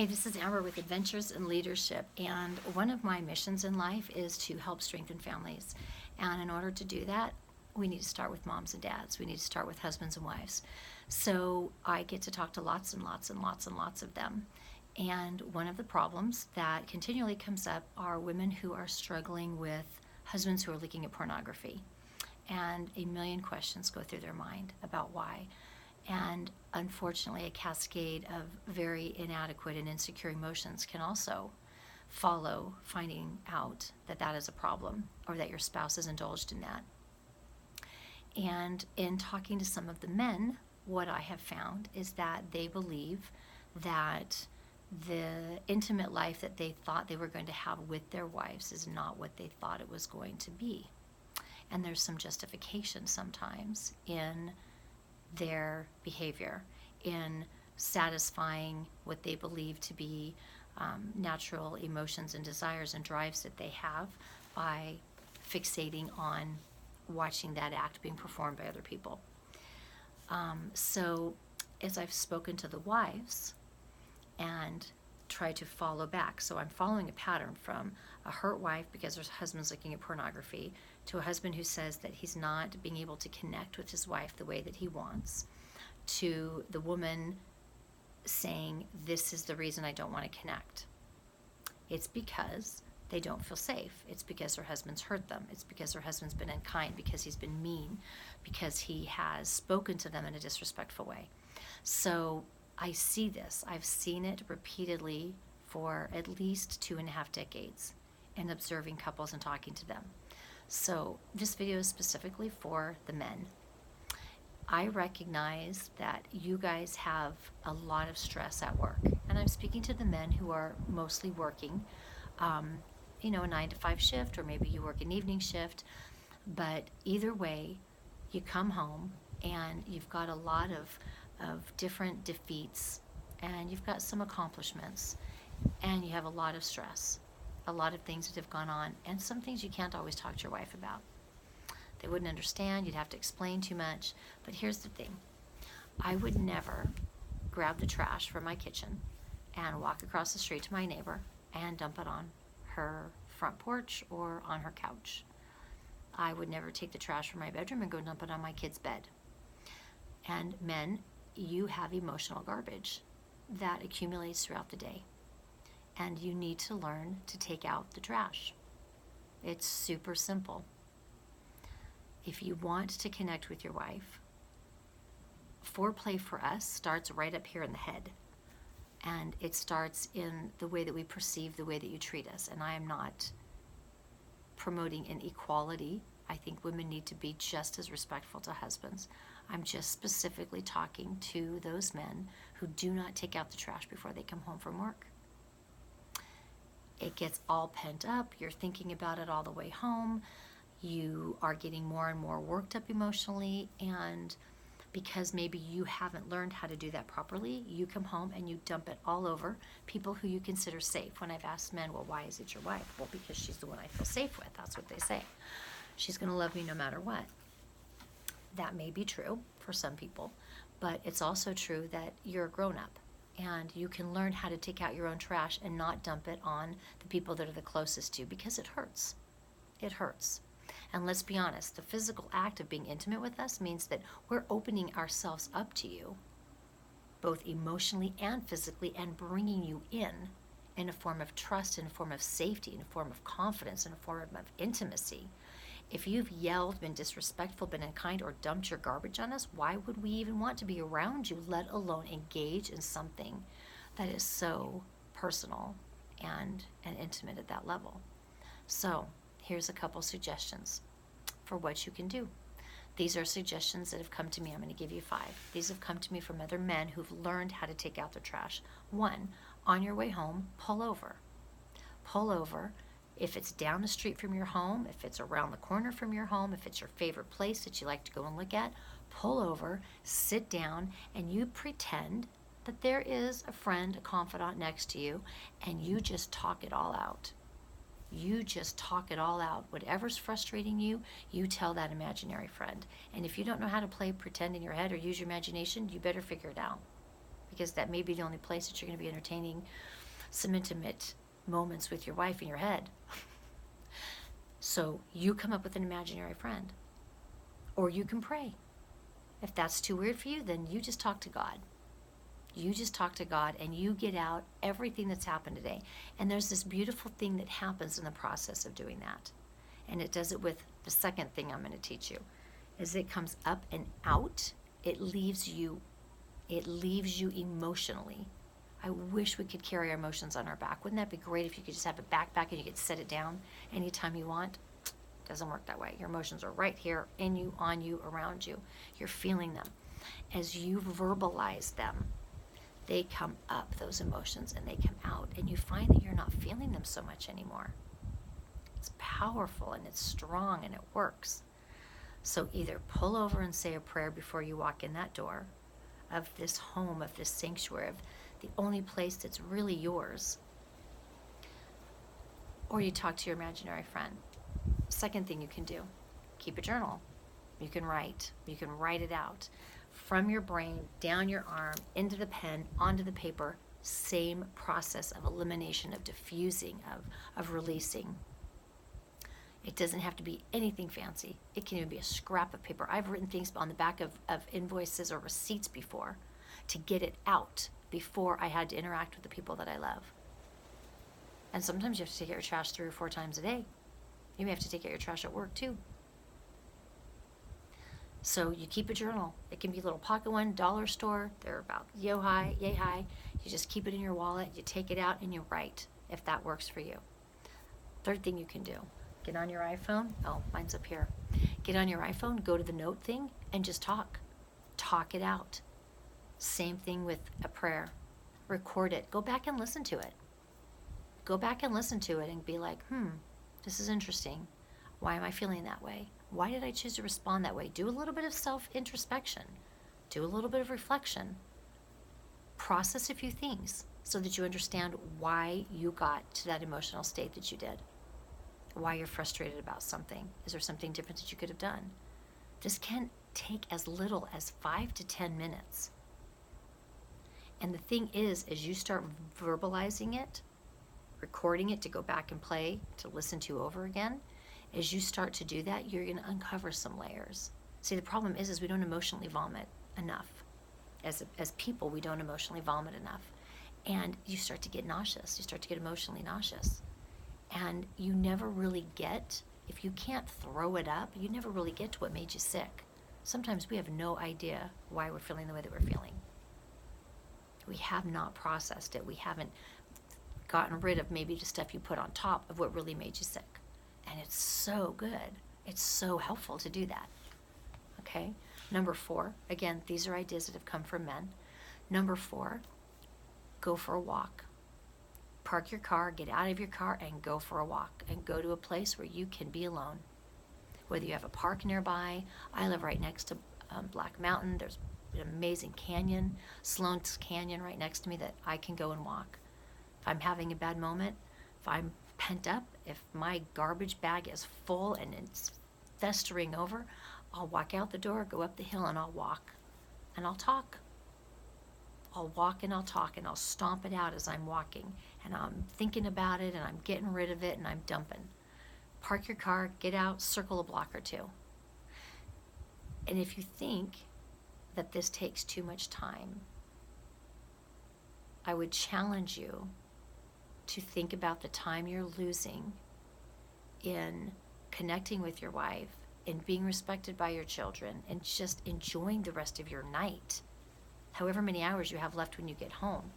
Hey, this is Amber with Adventures in Leadership, and one of my missions in life is to help strengthen families. And in order to do that, we need to start with moms and dads. We need to start with husbands and wives. So I get to talk to lots and lots and lots and lots of them. And one of the problems that continually comes up are women who are struggling with husbands who are looking at pornography. And a million questions go through their mind about why. And unfortunately, a cascade of very inadequate and insecure emotions can also follow finding out that that is a problem or that your spouse is indulged in that. And in talking to some of the men, what I have found is that they believe that the intimate life that they thought they were going to have with their wives is not what they thought it was going to be. And there's some justification sometimes in their behavior, in satisfying what they believe to be natural emotions and desires and drives that they have by fixating on watching that act being performed by other people. So as I've spoken to the wives and try to follow back, so I'm following a pattern from a hurt wife because her husband's looking at pornography, to a husband who says that he's not being able to connect with his wife the way that he wants, to the woman saying, this is the reason I don't want to connect. It's because they don't feel safe. It's because her husband's hurt them. It's because her husband's been unkind, because he's been mean, because he has spoken to them in a disrespectful way. So I see this. I've seen it repeatedly for at least 2.5 decades in observing couples and talking to them. So this video is specifically for the men. I recognize that you guys have a lot of stress at work, and I'm speaking to the men who are mostly working, a 9 to 5 shift, or maybe you work an evening shift, but either way, you come home and you've got a lot of different defeats, and you've got some accomplishments, and you have a lot of stress, a lot of things that have gone on, and some things you can't always talk to your wife about. They wouldn't understand, you'd have to explain too much. But here's the thing. I would never grab the trash from my kitchen and walk across the street to my neighbor and dump it on her front porch or on her couch. I would never take the trash from my bedroom and go dump it on my kid's bed. And men, you have emotional garbage that accumulates throughout the day. And you need to learn to take out the trash. It's super simple. If you want to connect with your wife, foreplay for us starts right up here in the head. And it starts in the way that we perceive the way that you treat us. And I am not promoting inequality. I think women need to be just as respectful to husbands. I'm just specifically talking to those men who do not take out the trash before they come home from work. It gets all pent up. You're thinking about it all the way home. You are getting more and more worked up emotionally, and because maybe you haven't learned how to do that properly, you come home and you dump it all over people who you consider safe. When I've asked men, well, why is it your wife? Well, because she's the one I feel safe with. That's what they say. She's going to love me no matter what. That may be true for some people, but it's also true that you're a grown-up. And you can learn how to take out your own trash and not dump it on the people that are the closest to you, because it hurts. It hurts. And let's be honest, the physical act of being intimate with us means that we're opening ourselves up to you, both emotionally and physically, and bringing you in a form of trust, in a form of safety, in a form of confidence, in a form of intimacy. If you've yelled, been disrespectful, been unkind, or dumped your garbage on us, why would we even want to be around you, let alone engage in something that is so personal and intimate at that level? So here's a couple suggestions for what you can do. These are suggestions that have come to me. I'm going to give you 5. These have come to me from other men who've learned how to take out their trash. 1, on your way home, pull over. Pull over. If it's down the street from your home, if it's around the corner from your home, if it's your favorite place that you like to go and look at, pull over, sit down, and you pretend that there is a friend, a confidant next to you, and you just talk it all out. You just talk it all out. Whatever's frustrating you, you tell that imaginary friend. And if you don't know how to play pretend in your head or use your imagination, you better figure it out. because that may be the only place that you're going to be entertaining some intimate moments with your wife in your head. So you come up with an imaginary friend. Or you can pray. If that's too weird for you, then you just talk to God. You just talk to God and you get out everything that's happened today. And there's this beautiful thing that happens in the process of doing that. And it does it with the second thing I'm going to teach you. As it comes up and out, it leaves you emotionally. I wish we could carry our emotions on our back. Wouldn't that be great if you could just have a backpack and you could set it down anytime you want? Doesn't work that way. Your emotions are right here, in you, on you, around you. You're feeling them. As you verbalize them, they come up, those emotions, and they come out. And you find that you're not feeling them so much anymore. It's powerful and it's strong and it works. So either pull over and say a prayer before you walk in that door of this home, of this sanctuary, of the only place that's really yours. Or you talk to your imaginary friend. Second thing you can do, keep a journal. You can write it out from your brain, down your arm, into the pen, onto the paper. Same process of elimination, of diffusing, of releasing. It doesn't have to be anything fancy. It can even be a scrap of paper. I've written things on the back of invoices or receipts before to get it out before I had to interact with the people that I love. And sometimes you have to take out your trash 3 or 4 times a day. You may have to take out your trash at work too. So you keep a journal. It can be a little pocket one, dollar store. They're about yay high. You just keep it in your wallet. You take it out and you write if that works for you. Third thing you can do, get on your iPhone. Oh, mine's up here. Get on your iPhone, go to the note thing and just talk. Talk it out. Same thing with a prayer. Record it. Go back and listen to it. Go back and listen to it and be like, this is interesting. Why am I feeling that way? Why did I choose to respond that way? Do a little bit of self-introspection. Do a little bit of reflection. Process a few things so that you understand why you got to that emotional state that you did. Why you're frustrated about something. Is there something different that you could have done? This can take as little as 5 to 10 minutes. And the thing is, as you start verbalizing it, recording it to go back and play, to listen to over again, as you start to do that, you're going to uncover some layers. See, the problem is we don't emotionally vomit enough. As people, we don't emotionally vomit enough. And you start to get nauseous. You start to get emotionally nauseous. And you never really get, if you can't throw it up, you never really get to what made you sick. Sometimes we have no idea why we're feeling the way that we're feeling. We have not processed it. We haven't gotten rid of maybe the stuff you put on top of what really made you sick. And it's so good. It's so helpful to do that. Okay? Number 4, again, these are ideas that have come from men. Number 4, go for a walk. Park your car, get out of your car, and go for a walk. And go to a place where you can be alone. Whether you have a park nearby. I live right next to Black Mountain. There's an amazing canyon, Sloan's Canyon right next to me that I can go and walk. If I'm having a bad moment, if I'm pent up, if my garbage bag is full and it's festering over, I'll walk out the door, go up the hill, and I'll walk. And I'll talk. I'll walk and I'll talk and I'll stomp it out as I'm walking. And I'm thinking about it and I'm getting rid of it and I'm dumping. Park your car, get out, circle a block or 2. And if you think that this takes too much time, I would challenge you to think about the time you're losing in connecting with your wife, in being respected by your children, and just enjoying the rest of your night, however many hours you have left when you get home,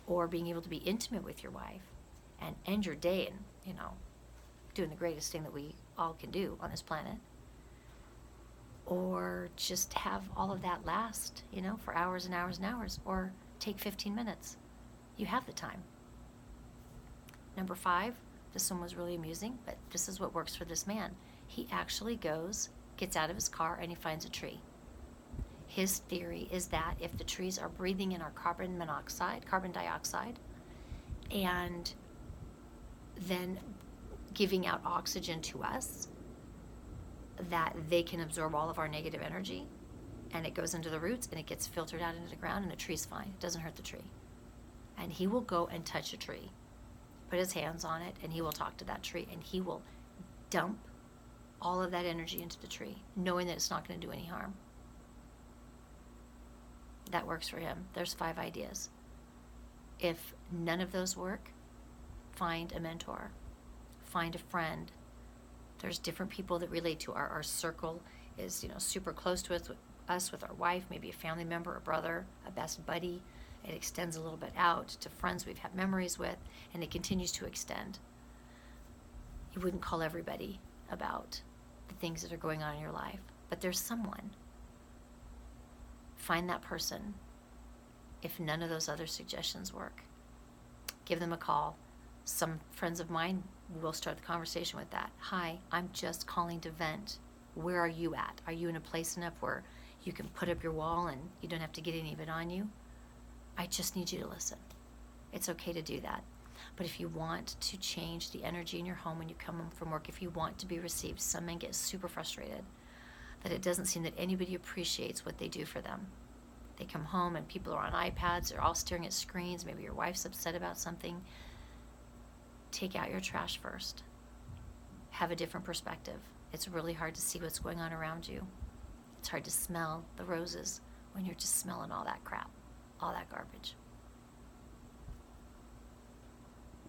or being able to be intimate with your wife and end your day and, doing the greatest thing that we all can do on this planet, or just have all of that last, for hours and hours and hours, or take 15 minutes. You have the time. Number 5, this one was really amusing, but this is what works for this man. He actually gets out of his car, and he finds a tree. His theory is that if the trees are breathing in our carbon dioxide, and then giving out oxygen to us, that they can absorb all of our negative energy, and it goes into the roots and it gets filtered out into the ground and the tree's fine. It doesn't hurt the tree. And he will go and touch a tree, put his hands on it, and he will talk to that tree, and he will dump all of that energy into the tree, knowing that it's not going to do any harm. That works for him. There's 5 ideas. If none of those work, find a mentor, find a friend. There's different people that relate to our circle is, super close to us with our wife, maybe a family member, a brother, a best buddy. It extends a little bit out to friends we've had memories with, and it continues to extend. You wouldn't call everybody about the things that are going on in your life, but there's someone. Find that person. If none of those other suggestions work, give them a call. Some friends of mine will start the conversation with that. Hi, I'm just calling to vent. Where are you at? Are you in a place enough where you can put up your wall and you don't have to get any of it on you? I just need you to listen. It's okay to do that. But if you want to change the energy in your home when you come home from work, if you want to be received, some men get super frustrated that it doesn't seem that anybody appreciates what they do for them. They come home and people are on iPads, they're all staring at screens, maybe your wife's upset about something. Take out your trash first. Have a different perspective. It's really hard to see what's going on around you. It's hard to smell the roses when you're just smelling all that crap, all that garbage.